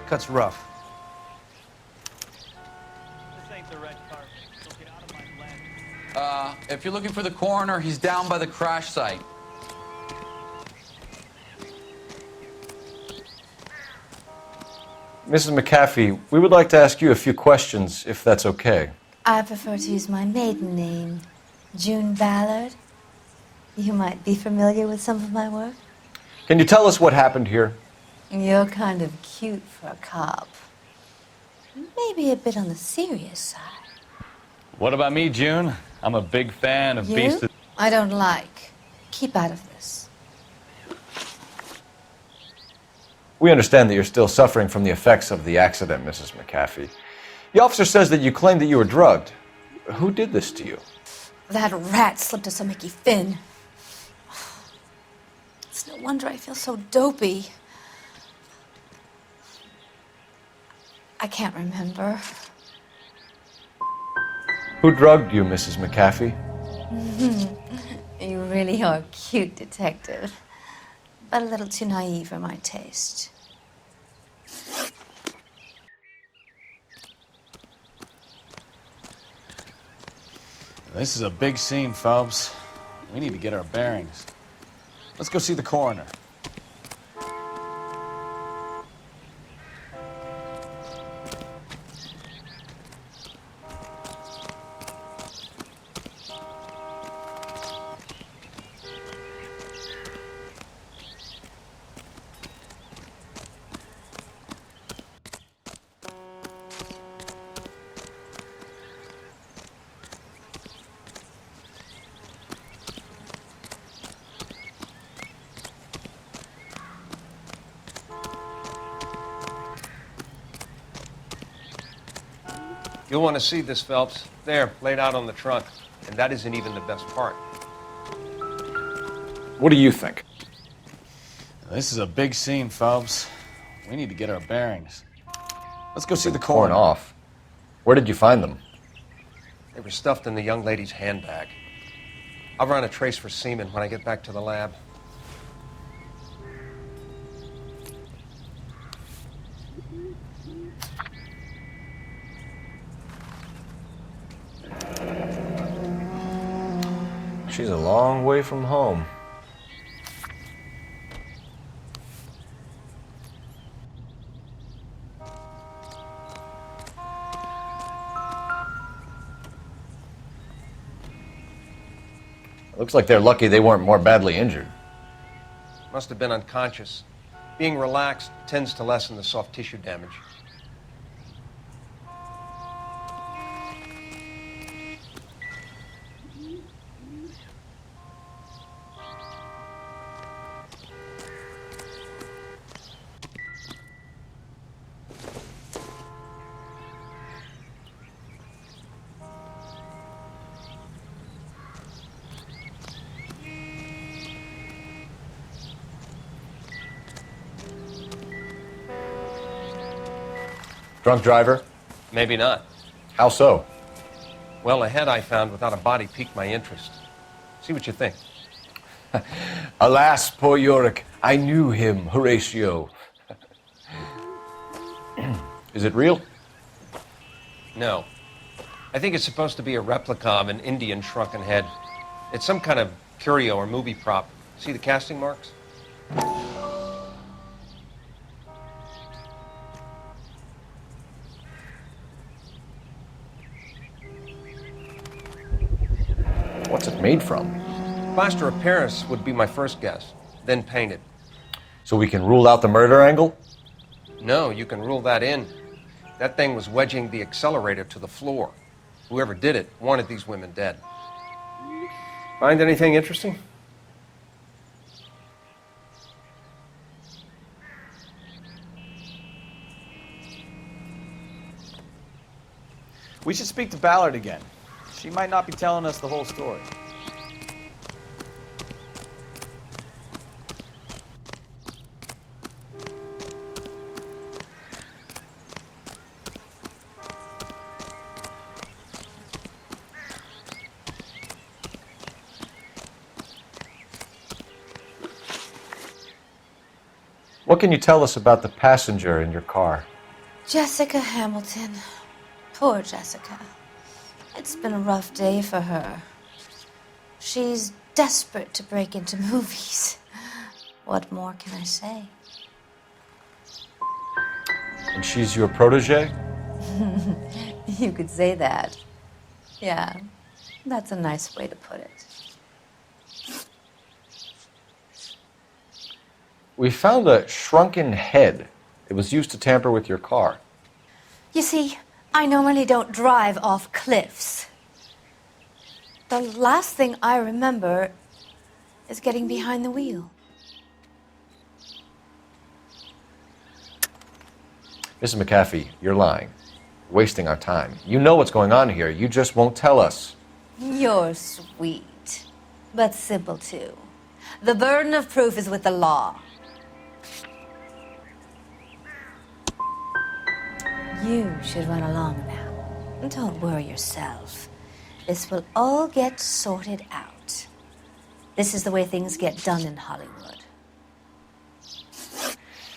Cut's rough. This ain't the red carpet, so get out of my lens. If you're looking for the coroner, he's down by the crash site. Mrs. McAfee, we would like to ask you a few questions, if that's okay. I prefer to use my maiden name, June Ballard. You might be familiar with some of my work. Can you tell us what happened here? You're kind of cute for a cop. Maybe a bit on the serious side. What about me, June? I'm a big fan of Beast. I don't like. Keep out of this. We understand that you're still suffering from the effects of the accident, Mrs. McAfee. The officer says that you claimed that you were drugged. Who did this to you? That rat slipped us a Mickey Finn. It's no wonder I feel so dopey. I can't remember. Who drugged you, Mrs. McAfee? You really are a cute detective, but a little too naive for my taste. This is a big scene, Phelps. We need to get our bearings. Let's go see the coroner. You'll want to see this, Phelps. There, laid out on the trunk. And that isn't even the best part. What do you think? This is a big scene, Phelps. We need to get our bearings. Let's go see the Torn coroner. off. Where did you find them? They were stuffed in the young lady's handbag. I'll run a trace for semen when I get back to the lab. She's a long way from home. Looks like they're lucky they weren't more badly injured. Must have been unconscious. Being relaxed tends to lessen the soft tissue damage. Drunk driver? Maybe not. How so? Well, a head I found without a body piqued my interest. See what you think. Alas, poor Yorick, I knew him, Horatio. Is it real? No. I think it's supposed to be a replica of an Indian shrunken head. It's some kind of curio or movie prop. See the casting marks? What's it made from? Plaster of Paris would be my first guess, then painted. So we can rule out the murder angle? No, you can rule that in. That thing was wedging the accelerator to the floor. Whoever did it wanted these women dead. Find anything interesting? We should speak to Ballard again. She might not be telling us the whole story. What can you tell us about the passenger in your car? Jessica Hamilton. Poor Jessica. It's been a rough day for her. She's desperate to break into movies. What more can I say? And she's your protege? You could say that. Yeah, that's a nice way to put it. We found a shrunken head. It was used to tamper with your car. You see, I normally don't drive off cliffs. The last thing I remember is getting behind the wheel. Mrs. McAfee, you're lying. Wasting our time. You know what's going on here. You just won't tell us. You're sweet, but simple too. The burden of proof is with the law. You should run along now. Don't worry yourself. This will all get sorted out. This is the way things get done in Hollywood.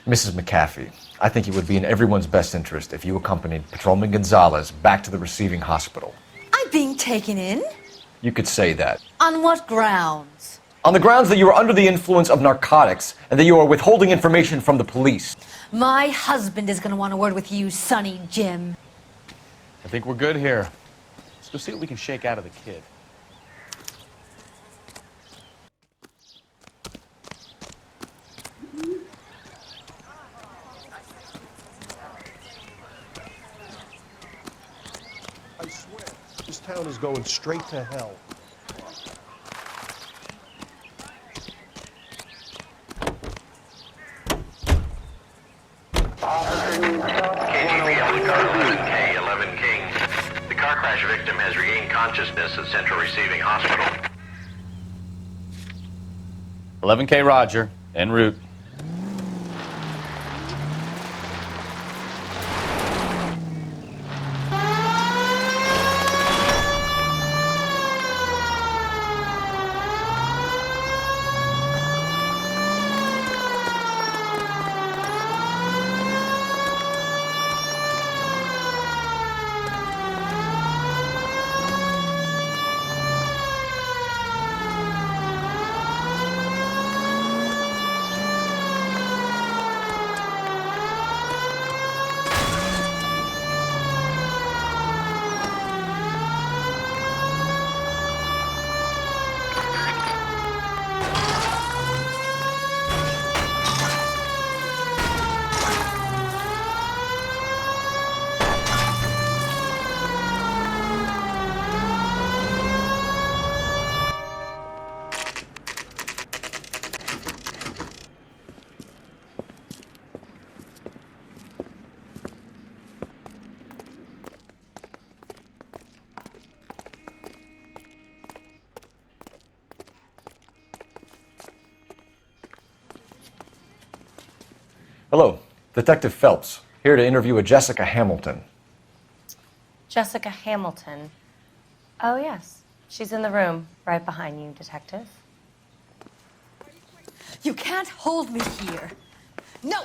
Mrs. McAfee, I think it would be in everyone's best interest if you accompanied Patrolman Gonzalez back to the receiving hospital. I'm being taken in? You could say that. On what grounds? On the grounds that you are under the influence of narcotics and that you are withholding information from the police. My husband is going to want a word with you, Sonny Jim. I think we're good here. Let's go see what we can shake out of the kid. I swear, this town is going straight to hell. K 11 King. The car crash victim has regained consciousness at Central Receiving Hospital. 11K Roger, en route. Hello, Detective Phelps, here to interview a Jessica Hamilton. Jessica Hamilton. Oh, yes. She's in the room right behind you, Detective. You can't hold me here. No!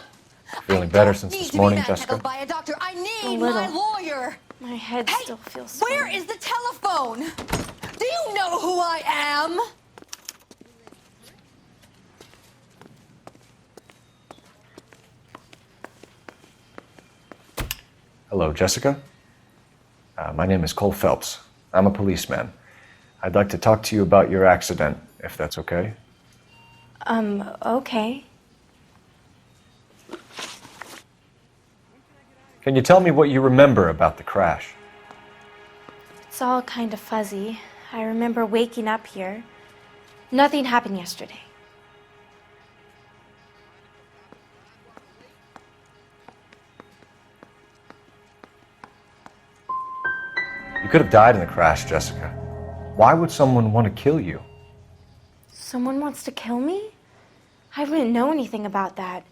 Feeling better since Need this to morning, be Jessica? manhandled by a doctor. I need A my little. lawyer. My head Hey, still feels where swollen. is the telephone? Do you know who I am? Hello, Jessica. My name is Cole Phelps. I'm a policeman. I'd like to talk to you about your accident, if that's okay. Okay. Can you tell me what you remember about the crash? It's all kind of fuzzy. I remember waking up here. Nothing happened yesterday. You could have died in the crash, Jessica. Why would someone want to kill you? Someone wants to kill me? I wouldn't know anything about that.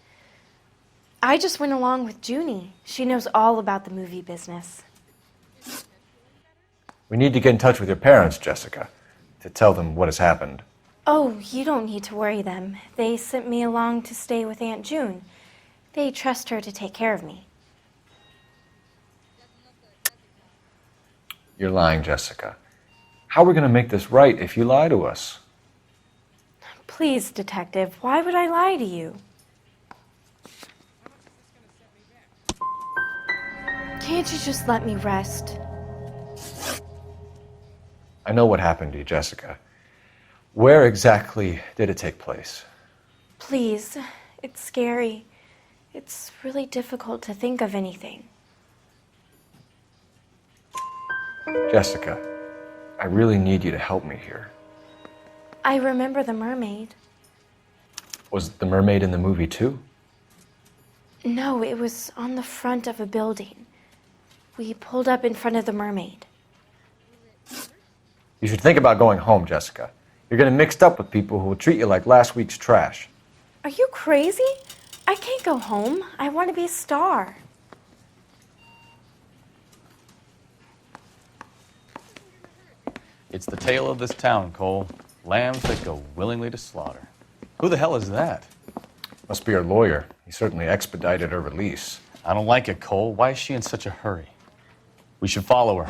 I just went along with Junie. She knows all about the movie business. We need to get in touch with your parents, Jessica, to tell them what has happened. Oh, you don't need to worry them. They sent me along to stay with Aunt June. They trust her to take care of me. You're lying, Jessica. How are we going to make this right if you lie to us? Please, Detective, why would I lie to you? Can't you just let me rest? I know what happened to you, Jessica. Where exactly did it take place? Please, it's scary. It's really difficult to think of anything. Jessica, I really need you to help me here. I remember the mermaid. Was the mermaid in the movie too? No, it was on the front of a building. We pulled up in front of the mermaid. You should think about going home, Jessica. You're getting mixed up with people who will treat you like last week's trash. Are you crazy? I can't go home. I want to be a star. It's the tale of this town, Cole. Lambs that go willingly to slaughter. Who the hell is that? Must be her lawyer. He certainly expedited her release. I don't like it, Cole. Why is she in such a hurry? We should follow her.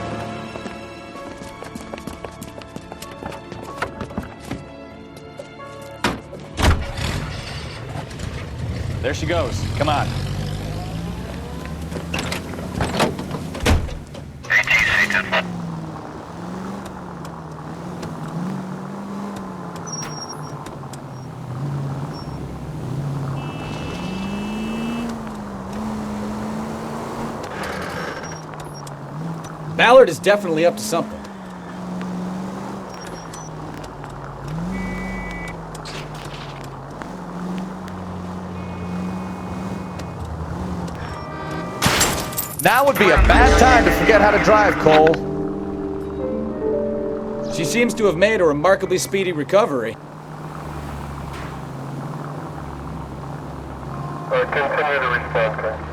There she goes. Come on. Ballard is definitely up to something. Now would be a bad time to forget how to drive, Cole. She seems to have made a remarkably speedy recovery. Continue to respond.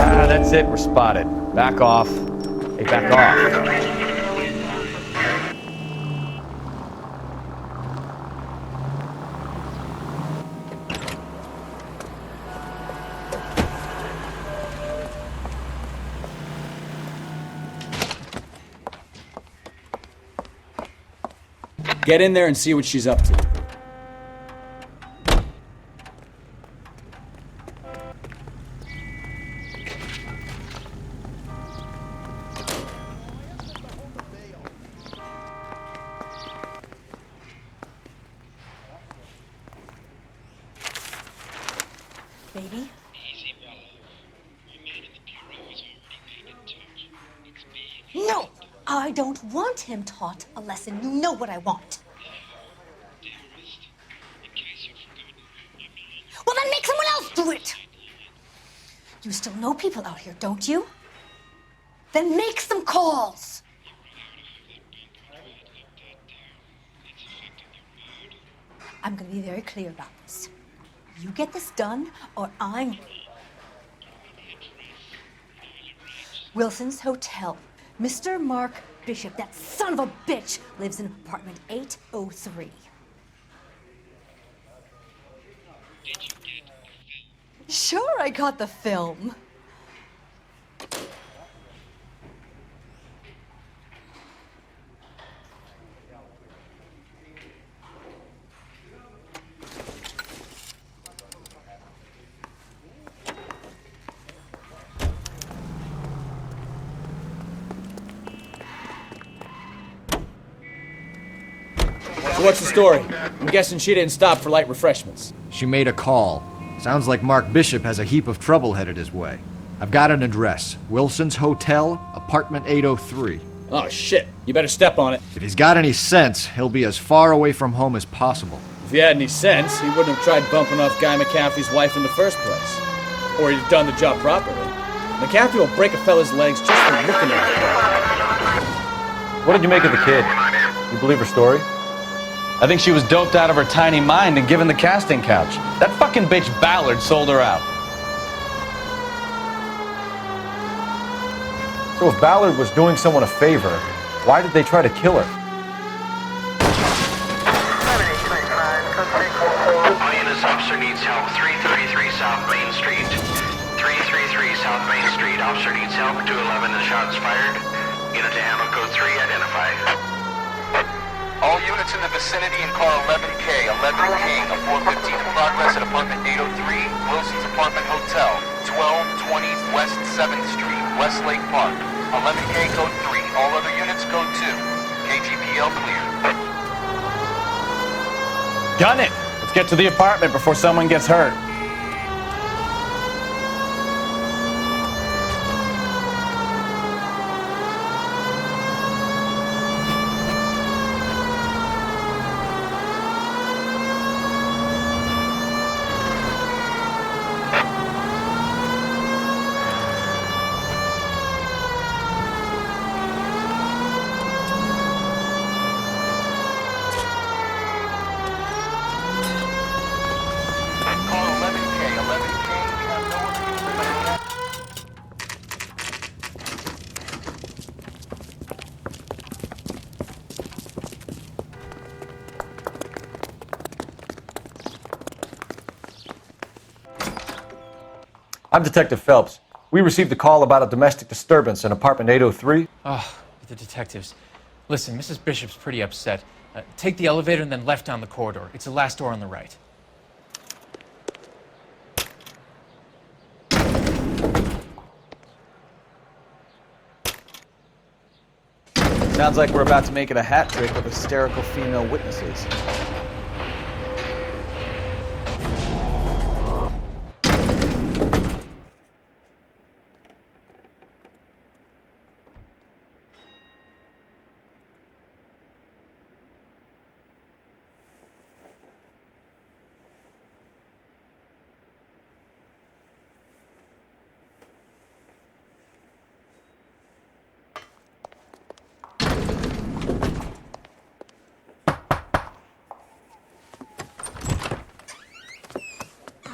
Ah, that's it. We're spotted. Back off. Hey, back off. Get in there and see what she's up to. Baby? No! I don't want him taught a lesson. You know what I want. Well, then make someone else do it! You still know people out here, don't you? Then make some calls! I'm gonna be very clear about this. You get this done, or I'm... Wilson's Hotel. Mr. Mark Bishop, that son of a bitch, lives in apartment 803. Sure, I got the film. So what's the story? I'm guessing she didn't stop for light refreshments. She made a call. Sounds like Mark Bishop has a heap of trouble headed his way. I've got an address. Wilson's Hotel, apartment 803. Oh, shit. You better step on it. If he's got any sense, he'll be as far away from home as possible. If he had any sense, he wouldn't have tried bumping off Guy McCaffrey's wife in the first place. Or he'd have done the job properly. McCaffrey will break a fella's legs just for looking at him. What did you make of the kid? You believe her story? I think she was doped out of her tiny mind and given the casting couch. That fucking bitch Ballard sold her out. So if Ballard was doing someone a favor, why did they try to kill her? All units, officer needs help. 333 South Main Street. 333 South Main Street. Officer needs help. 211 and shots fired. Unit to handle code 3 identified. All units in the vicinity in car 11K, 11 King, a 415 in progress at apartment 803, Wilson's Apartment Hotel, 1220 West 7th Street, Westlake Park. 11K code 3, all other units code 2. KGPL clear. Gun it! Let's get to the apartment before someone gets hurt. Car 11K, 11K, we have no other units. I'm Detective Phelps. We received a call about a domestic disturbance in apartment 803. Oh, the detectives. Listen, Mrs. Bishop's pretty upset. Take the elevator and then left down the corridor. It's the last door on the right. Sounds like we're about to make it a hat trick of hysterical female witnesses.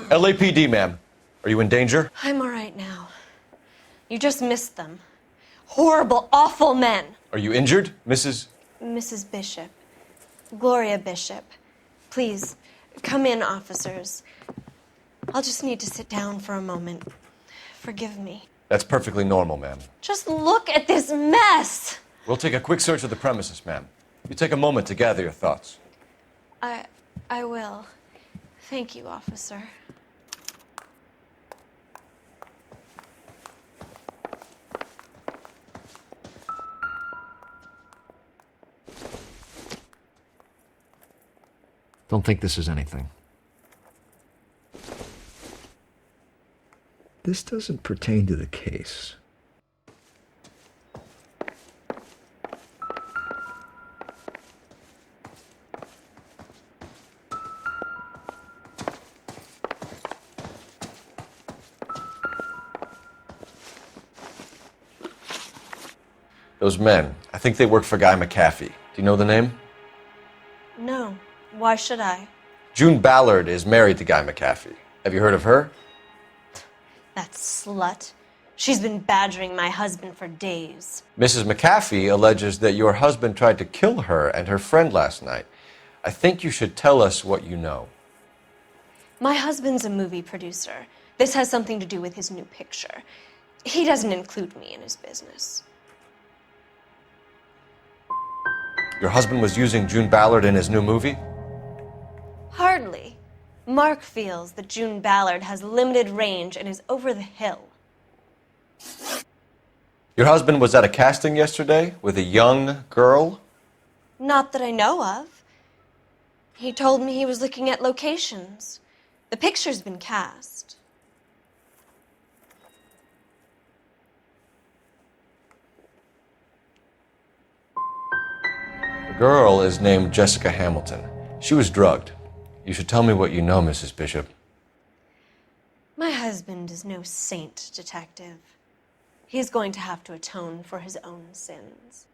LAPD, ma'am. Are you in danger? I'm all right now. You just missed them. Horrible, awful men. Are you injured, Mrs.? Mrs. Bishop. Gloria Bishop. Please, come in, officers. I'll just need to sit down for a moment. Forgive me. That's perfectly normal, ma'am. Just look at this mess! We'll take a quick search of the premises, ma'am. You take a moment to gather your thoughts. I will. Thank you, officer. Don't think this is anything. This doesn't pertain to the case. Those men, I think they work for Guy McAfee. Do you know the name? No. Why should I? June Ballard is married to Guy McAfee. Have you heard of her? That slut. She's been badgering my husband for days. Mrs. McAfee alleges that your husband tried to kill her and her friend last night. I think you should tell us what you know. My husband's a movie producer. This has something to do with his new picture. He doesn't include me in his business. Your husband was using June Ballard in his new movie? Hardly. Mark feels that June Ballard has limited range and is over the hill. Your husband was at a casting yesterday with a young girl? Not that I know of. He told me he was looking at locations. The picture's been cast. The girl is named Jessica Hamilton. She was drugged. You should tell me what you know, Mrs. Bishop. My husband is no saint, detective. He's going to have to atone for his own sins.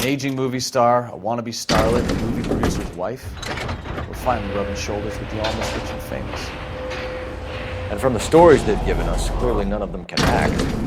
An aging movie star, a wannabe starlet, a movie producer's wife. We're finally rubbing shoulders with the almost rich and famous. And from the stories they've given us, clearly none of them can act.